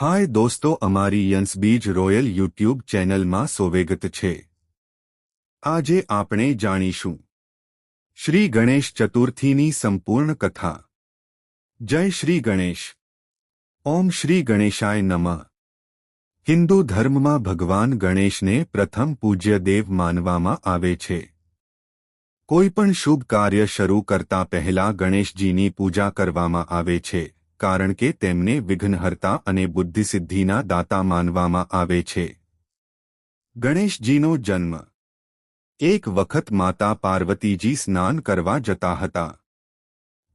हाय दोस्तों, अमारी यंसबीज royal YouTube channel में स्वागत छे। आजे आपणे जाणीशुं श्री गणेश चतुर्थीनी संपूर्ण कथा। जय श्री गणेश। ओम श्री गणेशाय नमः। हिंदू धर्म में भगवान गणेश ने प्रथम पूज्य देव मानवामां आवे छे। कोईपण शुभ कार्य शरू करता पहला गणेशजीनी पूजा करवामां आवे छे, कारण के तेमने विघ्नहर्ता अने बुद्धिसिद्धिना दाता मानवामां आवे छे। गणेशजीनो जन्म। एक वखत माता पार्वतीजी स्नान करवा जता हता।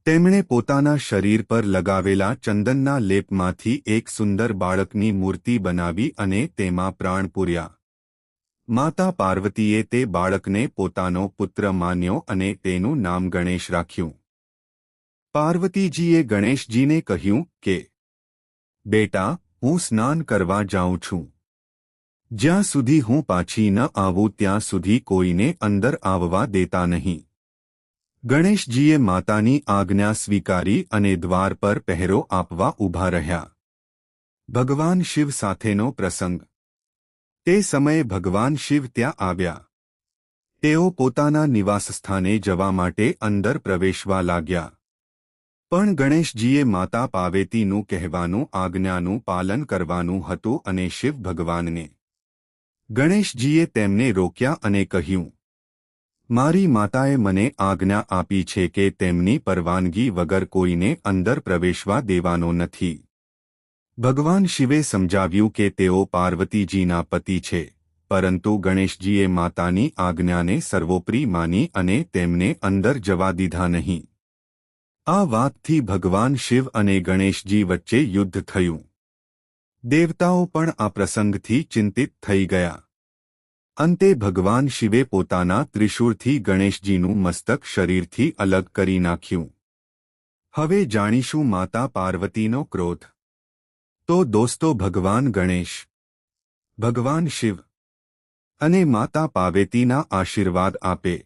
तेमणे पोताना शरीर पर लगावेला चंदनना लेपमांथी एक सुंदर बाळकनी मूर्ति बनावी अने तेमां प्राण पूर्या। माता पार्वतीए ते बाळकने पोतानो पुत्र मान्यो अने तेनुं नाम गणेश राख्युं। पार्वतीजीए गणेशजीने कह्युं के बेटा, हूँ स्नान करवा जाऊं छूं। ज्यां सुधी हूँ पाछी न आवूं त्यां सुधी कोईने अंदर आववा देता नहीं। गणेशजीए मातानी आज्ञा स्वीकारी अने द्वार पर पहेरो आपवा ऊभा रह्या। भगवान शिव साथेनो प्रसंग। ते समये भगवान शिव त्यां आव्या। तेओ पोताना निवासस्थाने जवा माटे अंदर प्रवेशवा लाग्या। पण गणेशजीए माता पार्वतीनुं कहेवानुं आज्ञानुं पालन करवानुं हतुं अने शिव भगवानने। गणेशजीए तेमने रोक्या अने कह्युं, मारी माताए मने आज्ञा आपी छे के तेमनी परवानगी वगर कोईने अंदर प्रवेशवा देवानो नथी। भगवान शिवे समजाव्युं के तेओ पार्वतीजीना पति छे, परंतु गणेशजीए मातानी आज्ञाने सर्वोपरि मानी अने तेमने अंदर जवा दीधा नहीं। आ वातथी भगवान शिव अने गणेशजी वच्चे युद्ध थयुं। देवताओ पण आ प्रसंगथी चिंतित थई गया। अंते भगवान शिवे पोताना त्रिशूळथी गणेशजीनुं मस्तक शरीरथी अलग करी नाख्युं। हवे जाणीशुं माता पार्वतीनो क्रोध। तो दोस्तों, भगवान गणेश, भगवान शिव अने माता पार्वतीना आशीर्वाद आपे।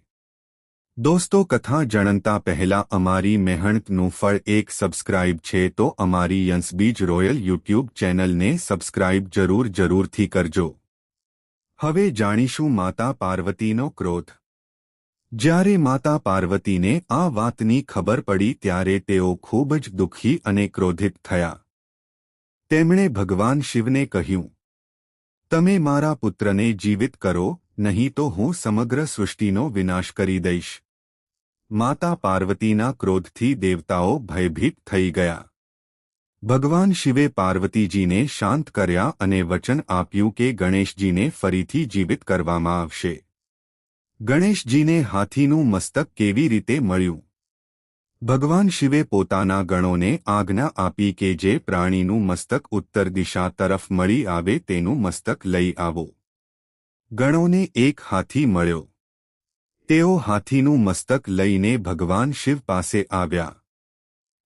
दोस्तों, कथा जणंता पहला अमारी मेहनतनुं फळ एक सब्सक्राइब छे, तो अमारी यंसबीज रॉयल यूट्यूब चैनल ने सब्सक्राइब जरूर करजो। हवे जाणीशुं माता पार्वतीनो क्रोध। ज्यारे माता पार्वतीने आ वातनी खबर पड़ी त्यारे तेओ खूब ज दुखी अने क्रोधित थया। तेमणे भगवान शिवने कह्युं, तमे मारा पुत्रने जीवित करो, नहीं तो हूँ समग्र सृष्टिनो विनाश करी दईश। माता पार्वतीना क्रोधथी देवताओ भयभीत थई गया। भगवान शिवे पार्वतीजीने शांत कर्या अने वचन आप्युं के गणेशजीने फरीथी जीवित करवामां आवशे। गणेशजीने हाथीनुं मस्तक केवी रीते मळ्युं? भगवान शिवे पोताना गणोने आज्ञा आपी के जे प्राणीनुं मस्तक उत्तर दिशा तरफ मळी आवे तेनुं मस्तक लई आवो। गणोने एक हाथी मळ्यो। तेओ हाथीनुं मस्तक लईने भगवान शिव पासे आव्या।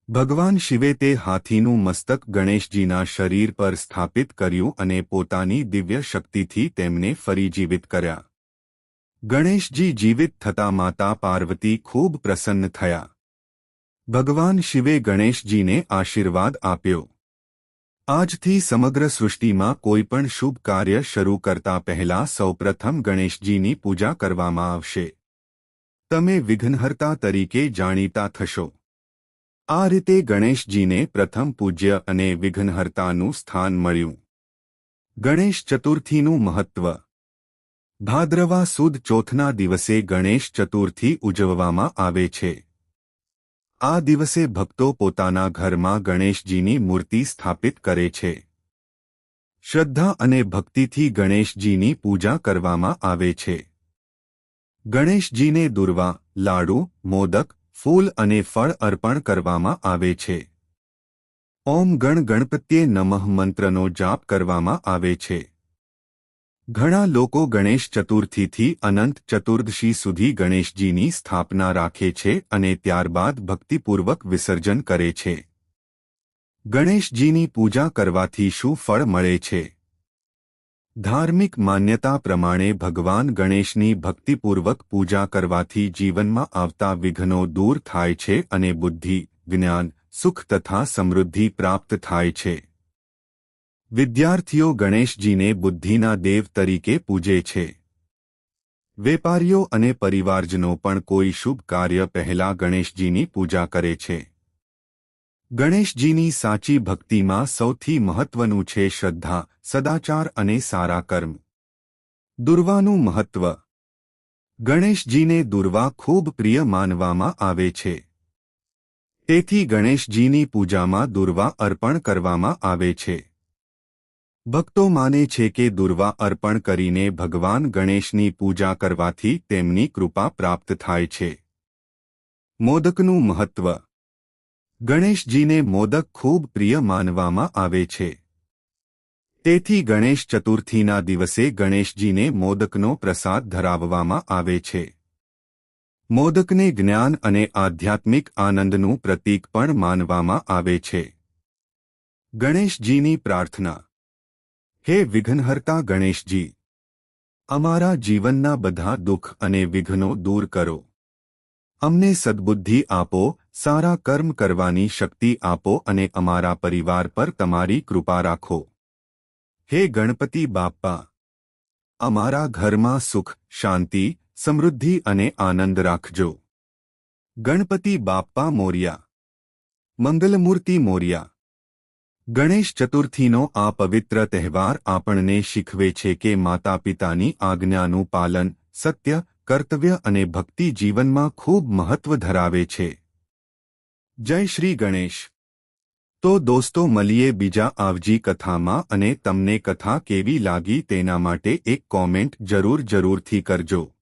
भगवान शिवे ते हाथीनुं मस्तक गणेशजीना शरीर पर स्थापित कर्युं अने पोतानी दिव्य शक्तिथी तेमने फरी जीवित कर्या। गणेशजी जीवित थता माता पार्वती खूब प्रसन्न थया। भगवान शिवे गणेशजीने आशीर्वाद आप्यो। આજથી સમગ્ર સૃષ્ટિમાં કોઈપણ શુભ કાર્ય શરૂ કરતા પહેલા સૌપ્રથમ ગણેશજીની પૂજા કરવામાં આવશે। તમે વિઘ્નહર્તા તરીકે જાણીતા થશો। આ રીતે ગણેશજીને પ્રથમ પૂજ્ય અને વિઘ્નહર્તાનું સ્થાન મળ્યું। ગણેશ ચતુર્થીનું મહત્વ। ભાદ્રવા સુદ ચોથના દિવસે ગણેશ ચતુર્થી ઉજવવામાં આવે છે। आ दिवसे भक्तो पोताना घरमां गणेशजीनी मूर्ति स्थापित करे छे। श्रद्धा अने भक्तिथी गणेशजीनी पूजा करवामां आवे छे। गणेशजीने दुर्वा, लाडू, मोदक, फूल अने फळ अर्पण करवामां आवे छे। ओम गण गणपत्ये नमः मंत्रनो जाप करवामां आवे छे। घणा लोको गणेश चतुर्थीथी अनंत चतुर्दशी सुधी गणेशजीनी स्थापना राखे छे अने त्यारबाद भक्तिपूर्वक विसर्जन करे छे। गणेशजीनी पूजा करवाथी शुं फळ मळे छे? धार्मिक मान्यता प्रमाणे भगवान गणेशनी भक्तिपूर्वक पूजा करवाथी जीवनमां आवता विघ्नो दूर थाय छे अने बुद्धि, ज्ञान, सुख तथा समृद्धि प्राप्त थाय छे। વિદ્યાર્થીઓ ગણેશજીને બુદ્ધિના દેવ તરીકે પૂજે છે. વેપારીઓ અને પરિવારજનો પણ કોઈ શુભ કાર્ય પહેલા ગણેશજીની પૂજા કરે છે. ગણેશજીની સાચી ભક્તિમાં સૌથી મહત્વનું છે શ્રદ્ધા, સદાચાર અને સારા કર્મ. દુર્વાનું મહત્વ. ગણેશજીને દુર્વા ખૂબ પ્રિય માનવામાં આવે છે. તેથી ગણેશજીની પૂજામાં દુર્વા અર્પણ કરવામાં આવે છે. ભક્તો માને છે કે દુર્વા અર્પણ કરીને ભગવાન ગણેશની પૂજા કરવાથી તેમની કૃપા પ્રાપ્ત થાય છે. મોદકનું મહત્વ. ગણેશજીને મોદક ખૂબ પ્રિય માનવામાં આવે છે. તેથી ગણેશ ચતુર્થીના દિવસે ગણેશજીને મોદકનો પ્રસાદ ધરાવવામાં આવે છે. મોદકને જ્ઞાન અને આધ્યાત્મિક આનંદનું પ્રતીક પણ માનવામાં આવે છે. ગણેશજીની પ્રાર્થના. હે વિઘ્નહર્તા ગણેશજી, અમારા જીવનના બધા દુઃખ અને વિઘ્નો દૂર કરો. અમને સદ્બુદ્ધિ આપો, સારા કર્મ કરવાની શક્તિ આપો અને અમારા પરિવાર પર તમારી કૃપા રાખો. હે ગણપતિ બાપ્પા, અમારા ઘરમાં સુખ, શાંતિ, સમૃદ્ધિ અને આનંદ રાખજો. ગણપતિ બાપ્પા મોર્યા. મંગલમૂર્તિ મોર્યા. ગણેશ ચતુર્થીનો આ પવિત્ર તહેવાર આપણને શીખવે છે કે માતા પિતાની આજ્ઞાનું પાલન, સત્ય, કર્તવ્ય અને ભક્તિ જીવનમાં ખૂબ મહત્વ ધરાવે છે. જય શ્રી ગણેશ. તો દોસ્તો મળીએ બીજા આવજી કથામાં અને તમને કથા કેવી લાગી તેના માટે એક કોમેન્ટ જરૂરથી કરજો.